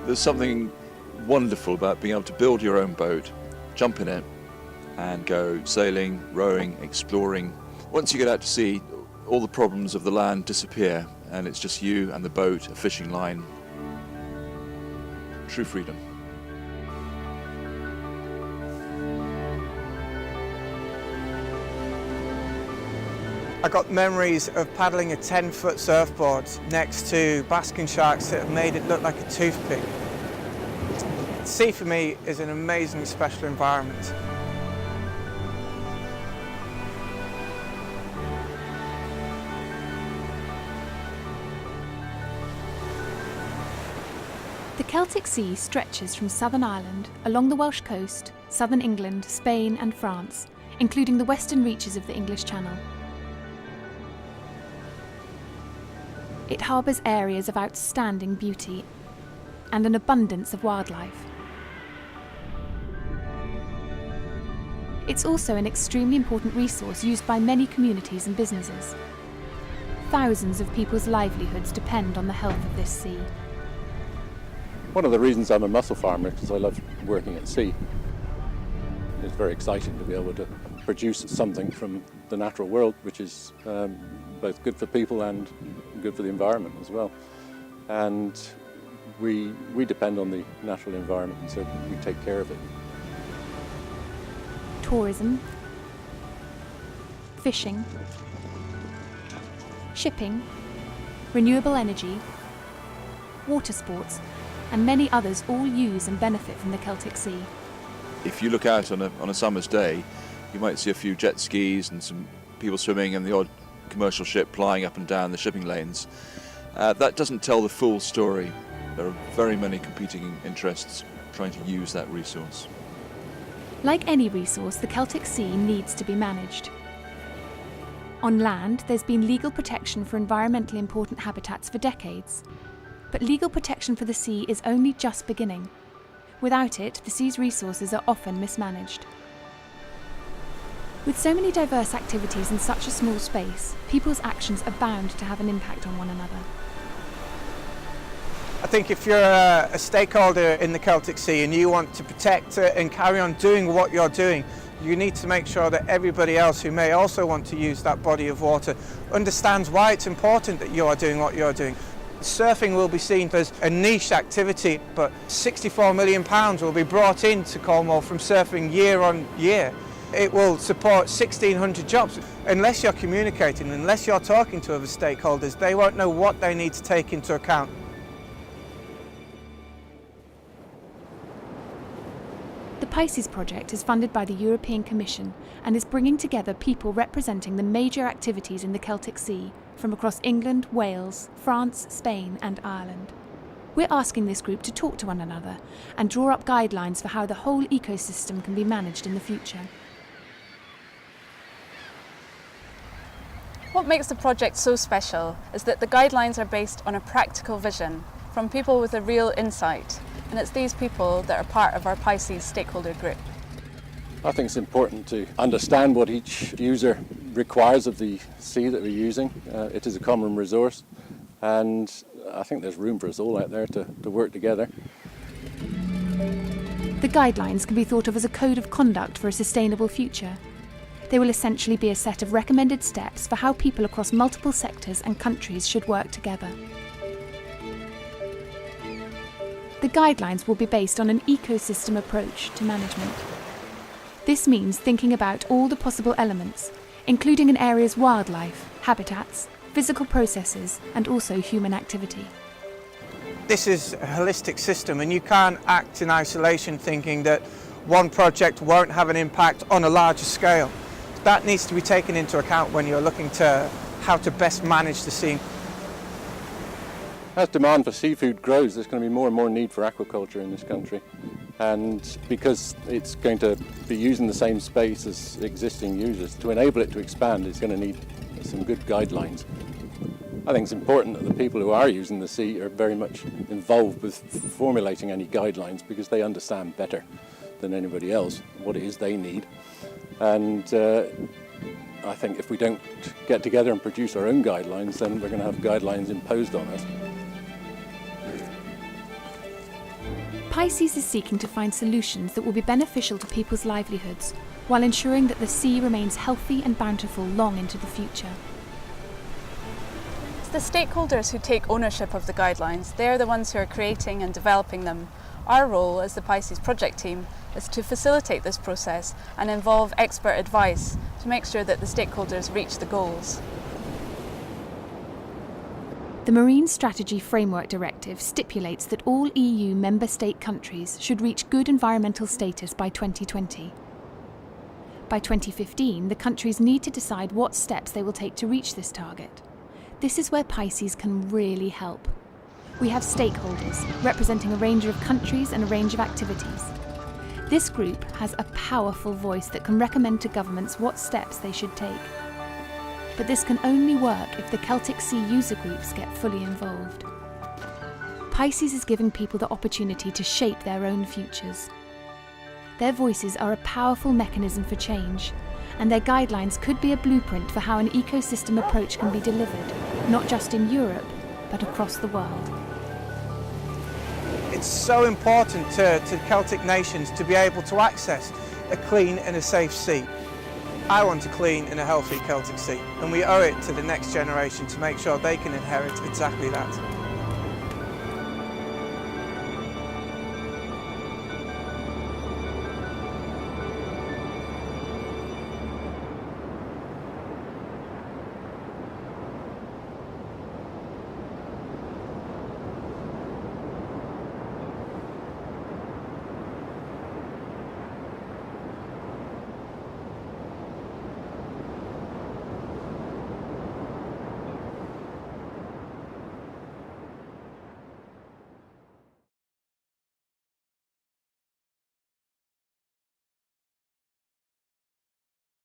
There's something wonderful about being able to build your own boat, jump in it, and go sailing, rowing, exploring. Once you get out to sea, all the problems of the land disappear, and it's just you and the boat, a fishing line. True freedom. I got memories of paddling a 10-foot surfboard next to basking sharks that made it look like a toothpick. The sea for me is an amazingly special environment. The Celtic Sea stretches from southern Ireland, along the Welsh coast, southern England, Spain and France, including the western reaches of the English Channel. It harbours areas of outstanding beauty and an abundance of wildlife. It's also an extremely important resource used by many communities and businesses. Thousands of people's livelihoods depend on the health of this sea. One of the reasons I'm a mussel farmer is because I love working at sea. It's very exciting to be able to produce something from the natural world, which is both good for people and good for the environment as well. And we depend on the natural environment, and so we take care of it. Tourism, fishing, shipping, renewable energy, water sports, and many others all use and benefit from the Celtic Sea. If you look out on a summer's day, you might see a few jet skis and some people swimming and the odd commercial ship plying up and down the shipping lanes. That doesn't tell the full story. There are very many competing interests trying to use that resource. Like any resource, the Celtic Sea needs to be managed. On land, there's been legal protection for environmentally important habitats for decades. But legal protection for the sea is only just beginning. Without it, the sea's resources are often mismanaged. With so many diverse activities in such a small space, people's actions are bound to have an impact on one another. I think if you're a stakeholder in the Celtic Sea and you want to protect it and carry on doing what you're doing, you need to make sure that everybody else who may also want to use that body of water understands why it's important that you are doing what you're doing. Surfing will be seen as a niche activity, but £64 million will be brought into Cornwall from surfing year on year. It will support 1,600 jobs. Unless you're communicating, unless you're talking to other stakeholders, they won't know what they need to take into account. The PISCES project is funded by the European Commission and is bringing together people representing the major activities in the Celtic Sea from across England, Wales, France, Spain and Ireland. We're asking this group to talk to one another and draw up guidelines for how the whole ecosystem can be managed in the future. What makes the project so special is that the guidelines are based on a practical vision from people with a real insight, and it's these people that are part of our PISCES stakeholder group. I think it's important to understand what each user requires of the sea that we're using. It is a common resource, and I think there's room for us all out there to work together. The guidelines can be thought of as a code of conduct for a sustainable future. They will essentially be a set of recommended steps for how people across multiple sectors and countries should work together. The guidelines will be based on an ecosystem approach to management. This means thinking about all the possible elements, including an area's wildlife, habitats, physical processes, and also human activity. This is a holistic system, and you can't act in isolation thinking that one project won't have an impact on a larger scale. That needs to be taken into account when you're looking to how to best manage the sea. As demand for seafood grows, there's going to be more and more need for aquaculture in this country. And because it's going to be using the same space as existing users, to enable it to expand, it's going to need some good guidelines. I think it's important that the people who are using the sea are very much involved with formulating any guidelines, because they understand better than anybody else what it is they need. And I think if we don't get together and produce our own guidelines, then we're going to have guidelines imposed on us. PISCES is seeking to find solutions that will be beneficial to people's livelihoods, while ensuring that the sea remains healthy and bountiful long into the future. It's the stakeholders who take ownership of the guidelines. They're the ones who are creating and developing them. Our role as the PISCES project team is to facilitate this process and involve expert advice to make sure that the stakeholders reach the goals. The Marine Strategy Framework Directive stipulates that all EU member state countries should reach good environmental status by 2020. By 2015, the countries need to decide what steps they will take to reach this target. This is where PISCES can really help. We have stakeholders representing a range of countries and a range of activities. This group has a powerful voice that can recommend to governments what steps they should take. But this can only work if the Celtic Sea user groups get fully involved. PISCES is giving people the opportunity to shape their own futures. Their voices are a powerful mechanism for change, and their guidelines could be a blueprint for how an ecosystem approach can be delivered, not just in Europe, but across the world. It's so important to Celtic nations to be able to access a clean and a safe sea. I want a clean and a healthy Celtic Sea, and we owe it to the next generation to make sure they can inherit exactly that.